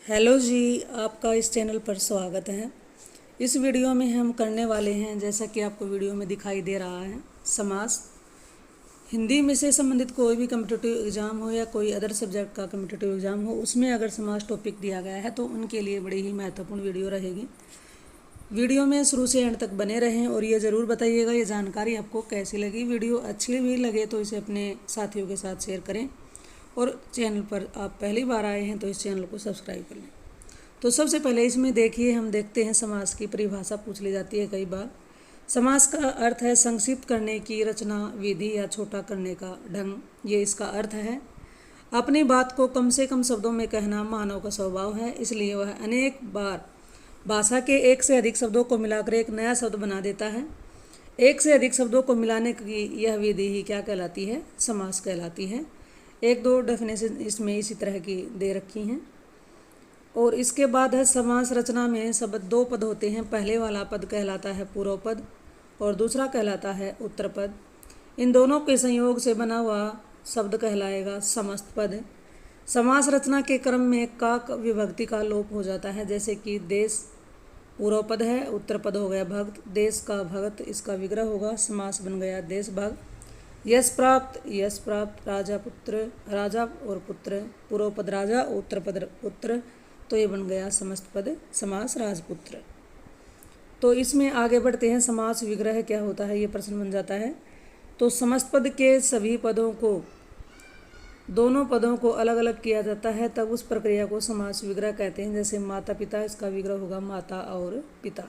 Hello जी, आपका इस channel पर स्वागत है। इस वीडियो में हम करने वाले हैं, जैसा कि आपको वीडियो में दिखाई दे रहा है, समास। हिंदी में से संबंधित कोई भी कम्पिटिटिव एग्जाम हो या कोई अदर सब्जेक्ट का कम्पिटिटिव एग्जाम हो, उसमें अगर समास टॉपिक दिया गया है तो उनके लिए बड़ी ही महत्वपूर्ण वीडियो रहेगी। वीडियो में शुरू से एंड तक बने रहें और ये ज़रूर बताइएगा ये जानकारी आपको कैसी लगी। वीडियो अच्छी भी लगे तो इसे अपने साथियों के साथ शेयर करें और चैनल पर आप पहली बार आए हैं तो इस चैनल को सब्सक्राइब कर लें। तो सबसे पहले इसमें देखिए, हम देखते हैं समास की परिभाषा पूछ ली जाती है कई बार। समास का अर्थ है संक्षिप्त करने की रचना, विधि या छोटा करने का ढंग, ये इसका अर्थ है। अपनी बात को कम से कम शब्दों में कहना मानव का स्वभाव है, इसलिए वह अनेक बार भाषा के एक से अधिक शब्दों को मिलाकर एक नया शब्द बना देता है। एक से अधिक शब्दों को मिलाने की यह विधि ही क्या कहलाती है? समास कहलाती है। एक दो डेफिनेशन इसमें इसी तरह की दे रखी हैं। और इसके बाद है समास रचना में शब्द दो पद होते हैं। पहले वाला पद कहलाता है पूर्व पद और दूसरा कहलाता है उत्तर पद। इन दोनों के संयोग से बना हुआ शब्द कहलाएगा समस्त पद। समास रचना के क्रम में का विभक्ति का लोप हो जाता है, जैसे कि देश पूर्व पद है, उत्तर पद हो गया भक्त, देश का भक्त, इसका विग्रह होगा, समास बन गया देश भक्त। यश प्राप्त, राजा पुत्र, राजा और पुत्र, पूर्व पद राजा, उत्तर पद पुत्र, तो ये बन गया समस्त पद समास राजपुत्र। तो इसमें आगे बढ़ते हैं, समास विग्रह क्या होता है, ये प्रश्न बन जाता है। तो समस्त पद के सभी पदों को, दोनों पदों को अलग अलग किया जाता है, तब उस प्रक्रिया को समास विग्रह कहते हैं। जैसे माता पिता, इसका विग्रह होगा माता और पिता।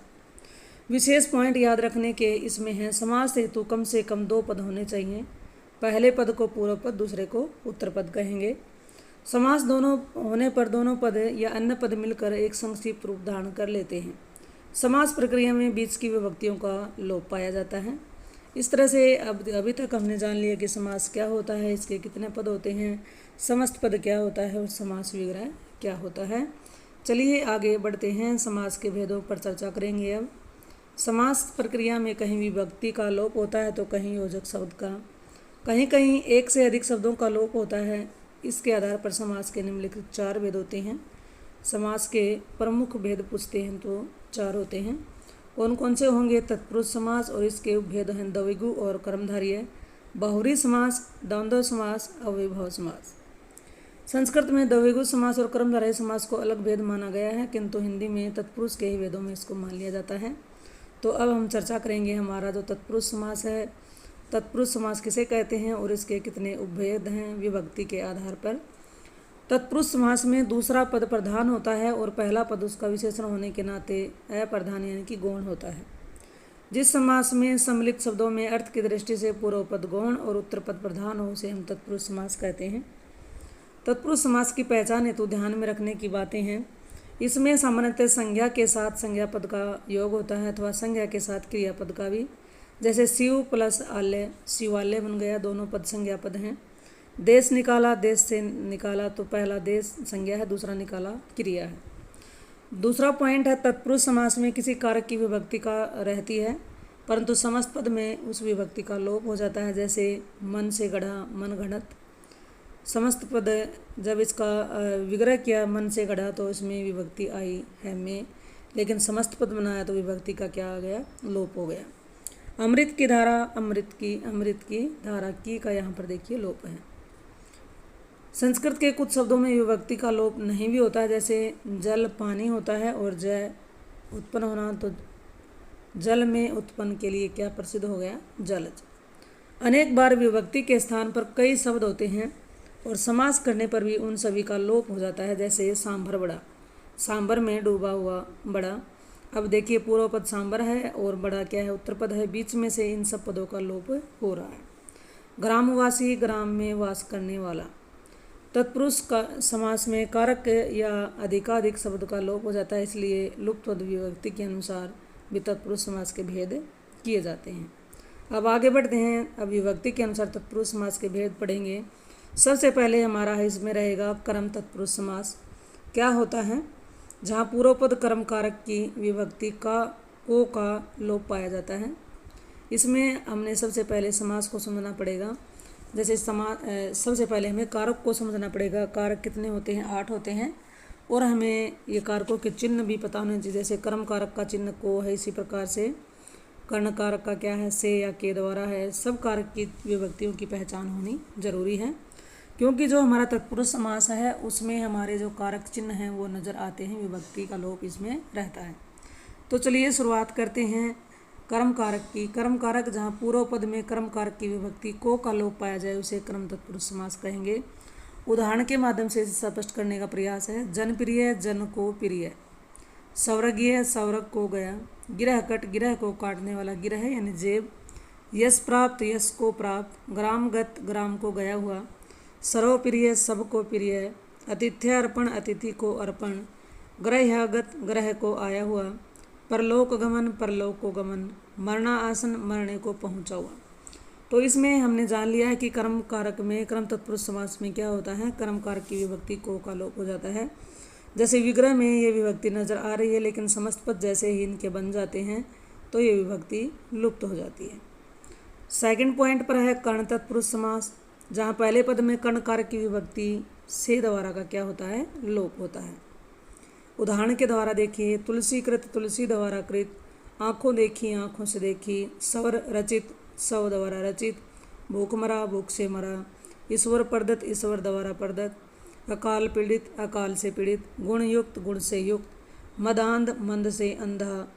विशेष पॉइंट याद रखने के इसमें है, समास हेतु कम से कम दो पद होने चाहिए। पहले पद को पूर्व पद, दूसरे को उत्तर पद कहेंगे। समास दोनों होने पर दोनों पद या अन्य पद मिलकर एक संक्षिप्त रूप धारण कर लेते हैं। समास प्रक्रिया में बीच की विभक्तियों का लोप पाया जाता है। इस तरह से अब अभी तक हमने जान लिया कि समास क्या होता है, इसके कितने पद होते हैं, समस्त पद क्या होता है और समास विग्रह क्या होता है। चलिए आगे बढ़ते हैं, समास के भेदों पर चर्चा करेंगे। अब समास प्रक्रिया में कहीं विभक्ति का लोप होता है तो कहीं योजक शब्द का, कहीं कहीं एक से अधिक शब्दों का लोप होता है। इसके आधार पर समास के निम्नलिखित चार भेद होते हैं। समास के प्रमुख भेद पूछते हैं तो चार होते हैं। कौन कौन से होंगे? तत्पुरुष समास और इसके उपभेद हैं द्विगु और कर्मधारय, बहुव्रीहि समास, द्वंद्व समास, अव्ययभाव समास। संस्कृत में द्विगु समास और कर्मधारय समास को अलग भेद माना गया है, किंतु हिंदी में तत्पुरुष के ही भेदों में इसको मान लिया जाता है। तो अब हम चर्चा करेंगे हमारा जो तत्पुरुष समास है, तत्पुरुष समास किसे कहते हैं और इसके कितने उपभेद हैं विभक्ति के आधार पर। तत्पुरुष समास में दूसरा पद प्रधान होता है और पहला पद उसका विशेषण होने के नाते अप्रधान यानी कि गौण होता है। जिस समास में सम्मिलित शब्दों में अर्थ की दृष्टि से पूर्व पद गौण और उत्तर पद प्रधान हो उसे हम तत्पुरुष समास कहते हैं। तत्पुरुष समास की पहचान हेतु ध्यान में रखने की बातें हैं। इसमें सामान्यतः संज्ञा के साथ संज्ञा पद का योग होता है अथवा संज्ञा के साथ क्रियापद का भी। जैसे शिव प्लस आल्य, शिवालय बन गया, दोनों पद संज्ञा पद हैं। देश निकाला, देश से निकाला, तो पहला देश संज्ञा है, दूसरा निकाला क्रिया है। दूसरा पॉइंट है, तत्पुरुष समास में किसी कारक की विभक्ति का रहती है परंतु समस्त पद में उस विभक्ति का लोप हो जाता है। जैसे मन से गढ़ा, मन घड़त। समस्त पद जब इसका विग्रह किया मन से गढ़ा तो इसमें विभक्ति आई है में, लेकिन समस्त पद बनाया तो विभक्ति का क्या आ गया? लोप हो गया। अमृत की धारा, अमृत की धारा की का यहाँ पर देखिए लोप है। संस्कृत के कुछ शब्दों में विभक्ति का लोप नहीं भी होता है, जैसे जल पानी होता है और जय उत्पन्न होना, तो जल में उत्पन्न के लिए क्या प्रसिद्ध हो गया? जलज। अनेक बार विभक्ति के स्थान पर कई शब्द होते हैं और समास करने पर भी उन सभी का लोप हो जाता है। जैसे सांभर बड़ा, सांभर में डूबा हुआ बड़ा। अब देखिए पूर्व पद सांभर है और बड़ा क्या है? उत्तर पद है, बीच में से इन सब पदों का लोप हो रहा है। ग्रामवासी, ग्राम में वास करने वाला। तत्पुरुष का समास में कारक या अधिकाधिक शब्द का लोप हो जाता है, इसलिए लुप्त पद विभक्ति के अनुसार भी तत्पुरुष समास के भेद किए जाते हैं। अब आगे बढ़ते हैं, अब विभक्ति के अनुसार तत्पुरुष समास के भेद पढ़ेंगे। सबसे पहले हमारा इसमें रहेगा कर्म तत्पुरुष समास। क्या होता है? जहाँ पूर्व पद कर्म कारक की विभक्ति का लोप पाया जाता है। इसमें हमने सबसे पहले समास को समझना पड़ेगा। जैसे सबसे पहले हमें कारक को समझना पड़ेगा। कारक कितने होते हैं? 8 होते हैं और हमें ये कारकों के चिन्ह भी पता होने चाहिए। जैसे कर्म कारक का चिन्ह को है, इसी प्रकार से कर्ण कारक का क्या है, से या के द्वारा है। सब कारक की विभक्तियों की पहचान होनी जरूरी है, क्योंकि जो हमारा तत्पुरुष समास है उसमें हमारे जो कारक चिन्ह हैं वो नज़र आते हैं, विभक्ति का लोप इसमें रहता है। तो चलिए शुरुआत करते हैं कर्म कारक की। कर्म कारक जहाँ पूर्व पद में कर्म कारक की विभक्ति को का लोप पाया जाए उसे कर्म तत्पुरुष समास कहेंगे। उदाहरण के माध्यम से इसे स्पष्ट करने का प्रयास है। जनप्रिय, जन को प्रिय। सवर्गीय, सवर्ग को गया। गिरह कट, गिरह को काटने वाला गिरह यानी जेब। यश प्राप्त, यश को प्राप्त। ग्रामगत, ग्राम को गया हुआ। सर्वप्रिय, सबको प्रिय। अतिथ्यार्पण, अतिथि को अर्पण। ग्रह्यागत, ग्रह को आया हुआ। परलोक गमन, परलोक को गमन। मरना आसन, मरने को पहुंचा हुआ। तो इसमें हमने जान लिया है कि कर्म कारक में, कर्म तत्पुरुष समास में क्या होता है, कर्म कारक की विभक्ति को का लोप हो जाता है। जैसे विग्रह में ये विभक्ति नजर आ रही है, लेकिन समस्त पद जैसे ही इनके बन जाते हैं तो ये विभक्ति लुप्त हो जाती है। सेकंड पॉइंट पर है कर्ण तत्पुरुष समास, जहाँ पहले पद में कर्ण कारक की विभक्ति से द्वारा का क्या होता है, लोप होता है। उदाहरण के द्वारा देखिए। तुलसी कृत, तुलसी द्वारा कृत। आँखों देखी, आँखों से देखी। स्वर रचित, स्व द्वारा रचित। भूख मरा, भूख से मरा। ईश्वर प्रदत्त, ईश्वर द्वारा प्रदत्त। अकाल पीड़ित, अकाल से पीड़ित। गुण युक्त, गुण से युक्त। मदांध, मंद से अंधा।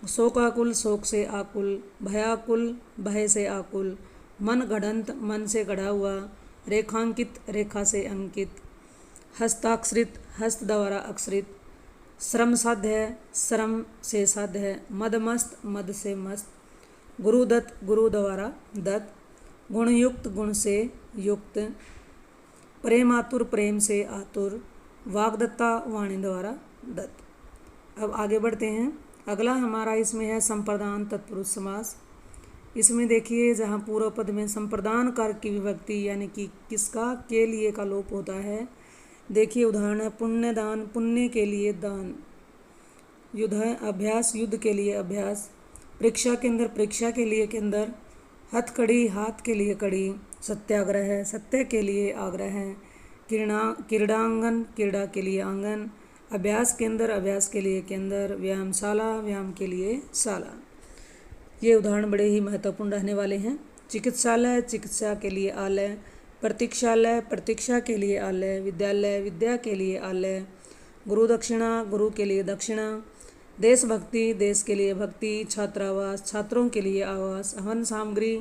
शोकाकुल, शोक से आकुल। भयाकुल, भय से आकुल। मन गढ़ंत, मन से गढ़ा हुआ। रेखांकित, रेखा से अंकित। हस्ताक्षरित, हस्त द्वारा अक्षरित। श्रम साध्य, श्रम से साध्य। मदमस्त, मद से मस्त। गुरुदत्त, गुरु द्वारा दत्त। गुणयुक्त, गुण से युक्त। प्रेमातुर, प्रेम से आतुर। वाग्दत्ता, वाणी द्वारा दत्त। अब आगे बढ़ते हैं। अगला हमारा इसमें है संप्रदान तत्पुरुष समास। इसमें देखिए जहाँ पूर्व पद में संप्रदान कारक की विभक्ति यानी कि किसका, के लिए का लोप होता है। देखिए उदाहरण है पुण्यदान, पुण्य के लिए दान। युद्ध है अभ्यास, युद्ध के लिए अभ्यास। परीक्षा केंद्र, परीक्षा के लिए केंद्र। हथकड़ी, हाथ के लिए कड़ी। सत्याग्रह है, सत्य के लिए आग्रह है। क्रीड़ांगन, क्रीड़ा के लिए आंगन। अभ्यास केंद्र, अभ्यास के लिए केंद्र। व्यायामशाला, व्यायाम के लिए शाला। ये उदाहरण बड़े ही महत्वपूर्ण रहने वाले हैं। चिकित्सालय, चिकित्सा के लिए आलय। प्रतीक्षालय, प्रतीक्षा के लिए आलय। विद्यालय, विद्या के लिए आलय। गुरु दक्षिणा, गुरु के लिए दक्षिणा। देशभक्ति, देश के लिए भक्ति। छात्रावास, छात्रों के लिए आवास। हवन सामग्री,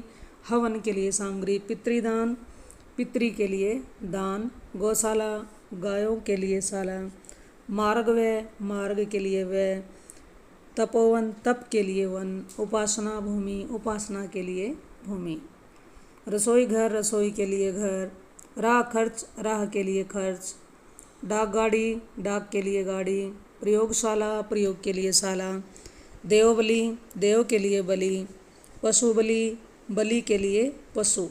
हवन के लिए सामग्री। पितृदान, पितृ के लिए दान। गौशाला, गायों के लिए शाला। मार्ग व्यय, मार्ग के लिए व्यय। तपोवन, तप के लिए वन। उपासना भूमि, उपासना के लिए भूमि। रसोई घर, रसोई के लिए घर। राह खर्च, राह के लिए खर्च। डाक गाड़ी, डाक के लिए गाड़ी। प्रयोगशाला, प्रयोग के लिए शाला। देवबलि, देव के लिए बलि। पशु बलि, बलि के लिए पशु।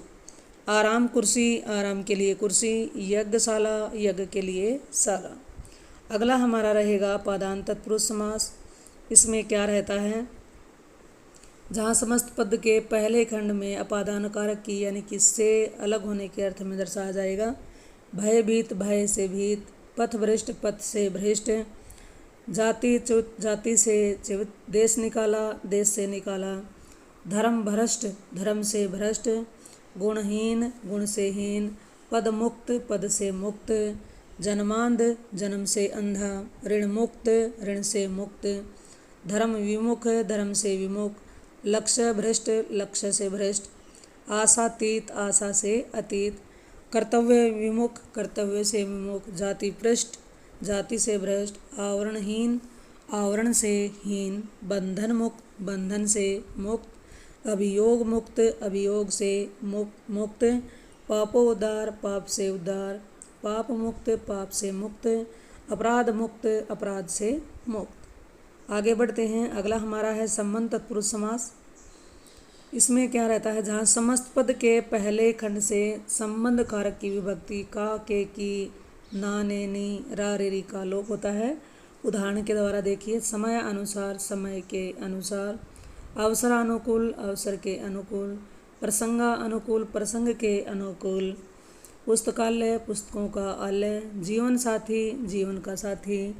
आराम कुर्सी, आराम के लिए कुर्सी। यज्ञशाला, यज्ञ के लिए शाला। अगला हमारा रहेगा अपादान तत्पुरुष समास। इसमें क्या रहता है, जहाँ समस्त पद के पहले खंड में अपादान कारक की यानी कि से अलग होने के अर्थ में दर्शाया जाएगा। भयभीत, भय से भीत। पथभ्रष्ट, पथ से भ्रष्ट। जाति च्युत, जाति से च्युत। देश निकाला, देश से निकाला। धर्म भ्रष्ट, धर्म से भ्रष्ट। गुणहीन, गुण से हीन। पद मुक्त, पद से मुक्त। जन्मांध, जन्म से अंधा। ऋण मुक्त, ऋण से मुक्त। धर्म विमुख, धर्म से विमुख। लक्ष्य भ्रष्ट, लक्ष्य से भ्रष्ट। आशातीत, आशा से अतीत। कर्तव्य विमुख, कर्तव्य से विमुख। जाति भ्रष्ट, जाति से भ्रष्ट। आवरणहीन, आवरण से हीन। बंधन मुक्त, बंधन से मुक्त। अभियोग मुक्त, अभियोग से मुक्त। पापोद्धार, पाप से उद्धार। पाप मुक्त, पाप से मुक्त। अपराध मुक्त, अपराध से मुक्त। आगे बढ़ते हैं। अगला हमारा है संबंध तत्पुरुष समास। इसमें क्या रहता है, जहाँ समस्त पद के पहले खंड से संबंध कारक की विभक्ति का, के, की, ना, ने, नी, रा, रे, री का लोप होता है। उदाहरण के द्वारा देखिए। समय अनुसार, समय के अनुसार। अवसरानुकूल, अवसर के अनुकूल। प्रसंगानुकूल, प्रसंग के अनुकूल। पुस्तकालय, पुस्तकों का आलय, जीवन साथी, जीवन का साथी,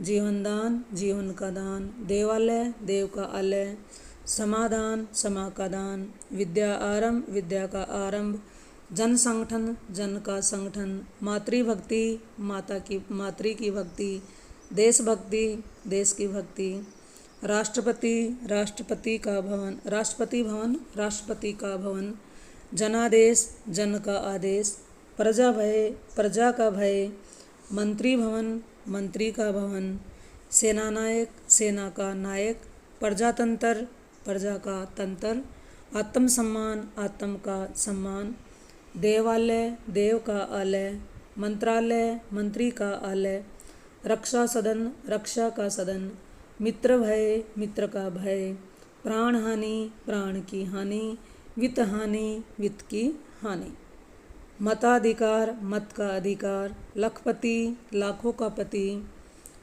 जीवनदान, जीवन का दान, देवालय, देव का आलय, समाधान, समा का दान, विद्या आरंभ, विद्या का आरंभ, जन संगठन, जन का संगठन, मातृभक्ति, मातृ की भक्ति, देशभक्ति, देश की भक्ति, राष्ट्रपति, राष्ट्रपति का भवन, राष्ट्रपति भवन, राष्ट्रपति का भवन, जनादेश, जन का आदेश, प्रजा भय, प्रजा का भय, मंत्री भवन, मंत्री का भवन, सेनानायक, सेना का नायक, प्रजातंत्र, प्रजा का तंत्र, आत्मसम्मान, आत्म का सम्मान, देवालय, देव का आलय, मंत्रालय, मंत्री का आलय, रक्षा सदन, रक्षा का सदन, मित्र भय, मित्र का भय, प्राण हानि, प्राण की हानि, वित्त हानि, वित्त की हानि, मताधिकार, मत का अधिकार, लखपति, लाखों का पति,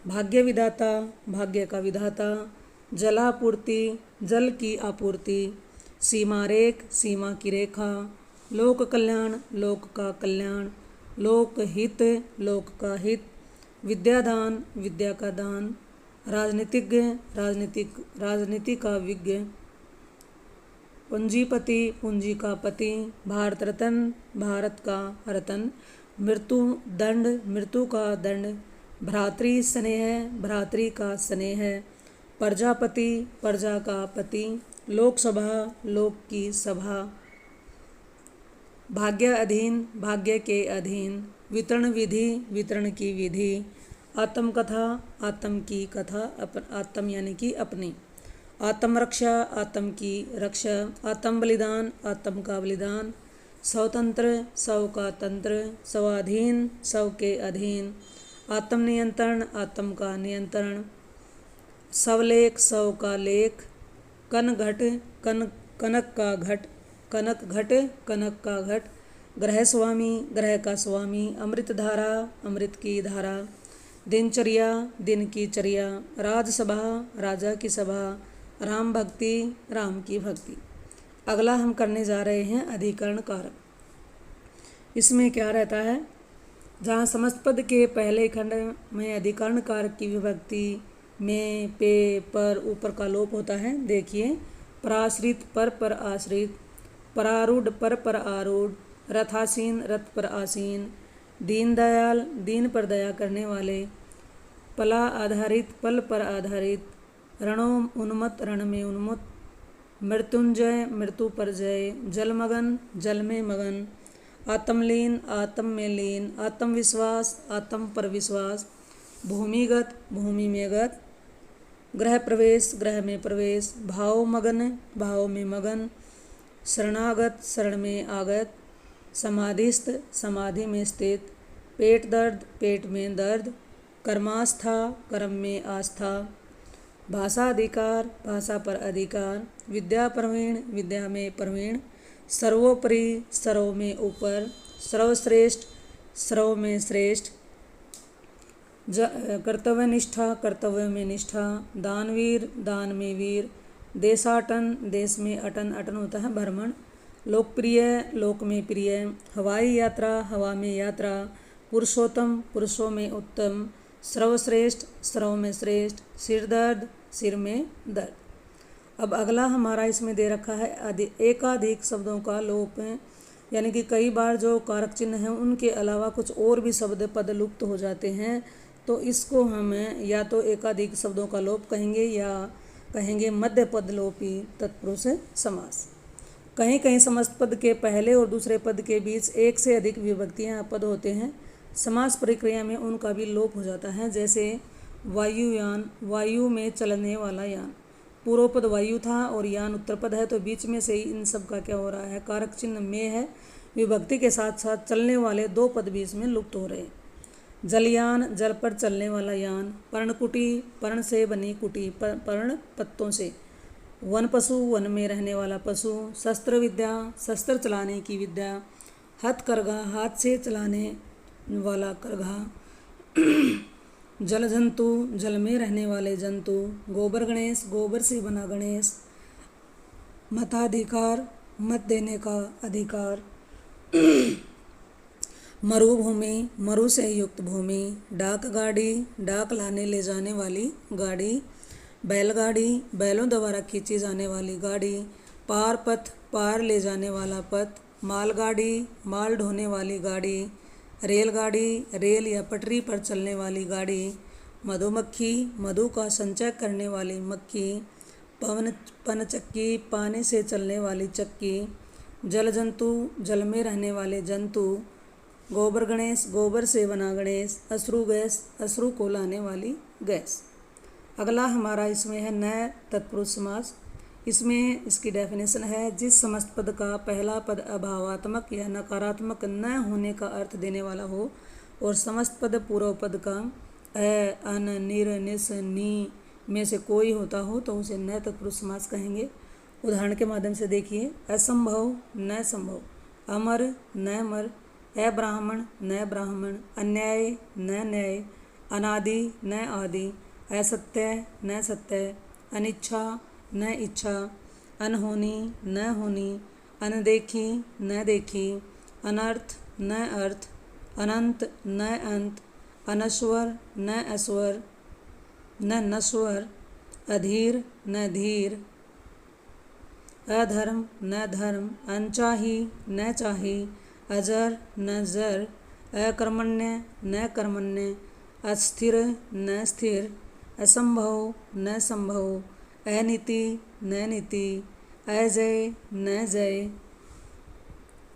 भाग्य विधाता, भाग्य का विधाता, जलापूर्ति, जल की आपूर्ति, सीमा रेख, सीमा की रेखा, लोक कल्याण, लोक का कल्याण, लोक हित, लोक का हित, विद्यादान, विद्या का दान, राजनीतिज्ञ, राजनीति का विज्ञ, पूंजीपति, पूंजी का पति, भारत रत्न, भारत का रत्न, मृत्यु दंड, मृत्यु का दंड, भ्रातृ स्नेह, भ्रातृ का स्नेह, प्रजापति, प्रजा का पति, लोकसभा, लोक की सभा, भाग्य अधीन, भाग्य के अधीन, वितरण विधि, वितरण की विधि, आत्मकथा, आत्म की कथा, आत्म यानी कि अपनी, आत्मरक्षा, आत्म की रक्षा, आत्म बलिदान, आत्म का बलिदान, स्वतंत्र, स्व का तंत्र, स्वाधीन, स्व के अधीन, आत्म नियंत्रण, आत्म का नियंत्रण, स्वलेख, स्व का लेख, कन घट, कनक का घट, कनक घट, कनक का घट, ग्रह स्वामी, ग्रह का स्वामी, अमृत धारा, अमृत की धारा, दिनचर्या, दिन की चर्या, राजसभा, राजा की सभा, राम भक्ति, राम की भक्ति। अगला हम करने जा रहे हैं अधिकरण कारक। इसमें क्या रहता है, जहाँ समस्त पद के पहले खंड में अधिकरण कारक की विभक्ति में पे, पर, ऊपर का लोप होता है। देखिए, पराश्रित, पर आश्रित, परारूढ़, पर आरूढ़, रथासीन, रथ पर आसीन, दीनदयाल, दीन पर दया करने वाले, पला आधारित, पल पर आधारित, रणो उन्मत्त, रण में उन्मत्त, मृत्युंजय, मृत्यु पर जय, जलमगन, जल में मगन, आत्मलीन, आत्म में लीन, आत्मविश्वास, आत्म पर विश्वास, भूमिगत, भूमि में गत, गृह प्रवेश, गृह में प्रवेश, भाव मगन, भाव में मगन, शरणागत, शरण में आगत, समाधिस्थ, समाधि में स्थित, पेट दर्द, पेट में दर्द, कर्मास्था, कर्म में आस्था, भाषा अधिकार, भाषा पर अधिकार, विद्या प्रवीण, विद्या में प्रवीण, सर्वोपरि, सर्व में ऊपर, सर्वश्रेष्ठ, सर्व में श्रेष्ठ, कर्तव्य निष्ठा, कर्तव्य में निष्ठा, दानवीर, दान में वीर, देशाटन, देश में अटन, अटन होता है भ्रमण, लोकप्रिय, लोक में प्रिय, हवाई यात्रा, हवा में यात्रा, पुरुषोत्तम, पुरुषों में उत्तम, सर्वश्रेष्ठ, सर्व में श्रेष्ठ, सिर दर्द, सिर में दर्द। अब अगला हमारा इसमें दे रखा है एकाधिक शब्दों का लोप है, यानी कि कई बार जो कारक चिन्ह हैं उनके अलावा कुछ और भी शब्द पद लुप्त हो जाते हैं, तो इसको हम या तो एकाधिक शब्दों का लोप कहेंगे या कहेंगे मध्य पद लोपी तत्पुरुष समास। कहीं कहीं समस्त पद के पहले और दूसरे पद के बीच एक से अधिक विभक्तियां पद होते हैं, समास प्रक्रिया में उनका भी लोप हो जाता है। जैसे वायुयान, वायु में चलने वाला यान, पूर्व पद वायु था और यान उत्तर पद है, तो बीच में से ही इन सब का क्या हो रहा है, कारक चिन्ह में है, विभक्ति के साथ साथ चलने वाले दो पद बीच में लुप्त हो रहे। जलयान, जल पर चलने वाला यान, पर्णकुटी, पर्ण से बनी कुटी, पर्ण पत्तों से, वन पशु, वन में रहने वाला पशु, शस्त्र विद्या, शस्त्र चलाने की विद्या, हथकरघा, हाथ से चलाने वाला करघा, जल जंतु, जल में रहने वाले जंतु, गोबर गणेश, गोबर से बना गणेश, मताधिकार, मत देने का अधिकार, मरुभूमि, मरु से युक्त भूमि। डाक गाड़ी, डाक लाने ले जाने वाली गाड़ी। बैलगाड़ी, बैलों द्वारा खींची जाने वाली गाड़ी। पार पथ, पार ले जाने वाला पथ। मालगाड़ी, माल ढोने वाली गाड़ी। रेलगाड़ी, रेल या पटरी पर चलने वाली गाड़ी। मधुमक्खी, मधु का संचय करने वाली मक्खी। पनचक्की, पानी से चलने वाली चक्की। जल जंतु, जल में रहने वाले जंतु। गोबर गणेश, गोबर से बना गणेश। अश्रु गैस, अश्रु को लाने वाली गैस। अगला हमारा इसमें है नए तत्पुरुष समास। इसमें इसकी डेफिनेशन है, जिस समस्त पद का पहला पद अभावात्मक या नकारात्मक न होने का अर्थ देने वाला हो और समस्त पद पूर्व पद का अन, निर, निस, नी में से कोई होता हो तो उसे नए तत्पुरुष समास कहेंगे। उदाहरण के माध्यम से देखिए। असंभव, न संभव। अमर, न मर। अब्राह्मण, न ब्राह्मण। अन्याय, न न्याय। अनादि, न आदि। असत्य, न सत्य। अनिच्छा, न इच्छा। अनहोनी, न होनी। अनदेखी, न देखी। अनर्थ, न अर्थ। अनंत, न अंत। अनश्वर, न अस्वर, न नश्वर। अधीर, न धीर। अधर्म, न धर्म। अनचाही, न चाही। अजर, न जर। अकर्मण्य, न कर्मण्य। अस्थिर, न स्थिर। असंभव, न संभव। अनीति, न नीति। अजय, न जय।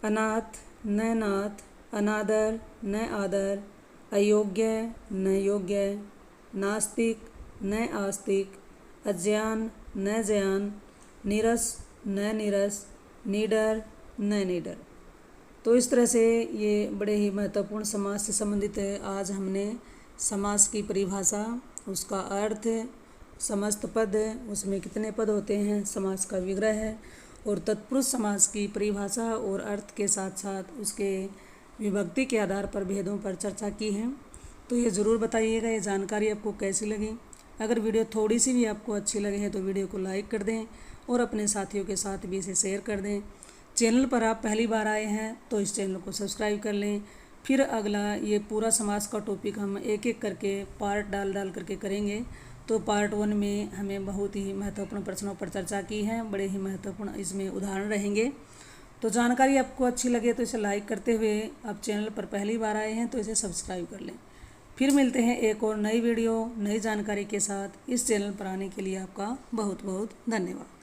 अनाथ, न नाथ। अनादर, न आदर। अयोग्य, न योग्य। नास्तिक, न आस्तिक। अज्ञान, न ज्ञान। नीरस, न नीरस। निडर, न निडर। तो इस तरह से ये बड़े ही महत्वपूर्ण समास से संबंधित है। आज हमने समास की परिभाषा, उसका अर्थ, समस्त पद, उसमें कितने पद होते हैं, समास का विग्रह है और तत्पुरुष समास की परिभाषा और अर्थ के साथ साथ उसके विभक्ति के आधार पर भेदों पर चर्चा की है। तो ये ज़रूर बताइएगा ये जानकारी आपको कैसी लगी। अगर वीडियो थोड़ी सी भी आपको अच्छी लगे है तो वीडियो को लाइक कर दें और अपने साथियों के साथ भी इसे शेयर कर दें। चैनल पर आप पहली बार आए हैं तो इस चैनल को सब्सक्राइब कर लें। फिर अगला ये पूरा समास का टॉपिक हम एक एक करके पार्ट डाल करके करेंगे। तो पार्ट 1 में हमें बहुत ही महत्वपूर्ण प्रश्नों पर चर्चा की है, बड़े ही महत्वपूर्ण इसमें उदाहरण रहेंगे। तो जानकारी आपको अच्छी लगे तो इसे लाइक करते हुए, आप चैनल पर पहली बार आए हैं तो इसे सब्सक्राइब कर लें। फिर मिलते हैं एक और नई वीडियो, नई जानकारी के साथ। इस चैनल पर आने के लिए आपका बहुत बहुत धन्यवाद।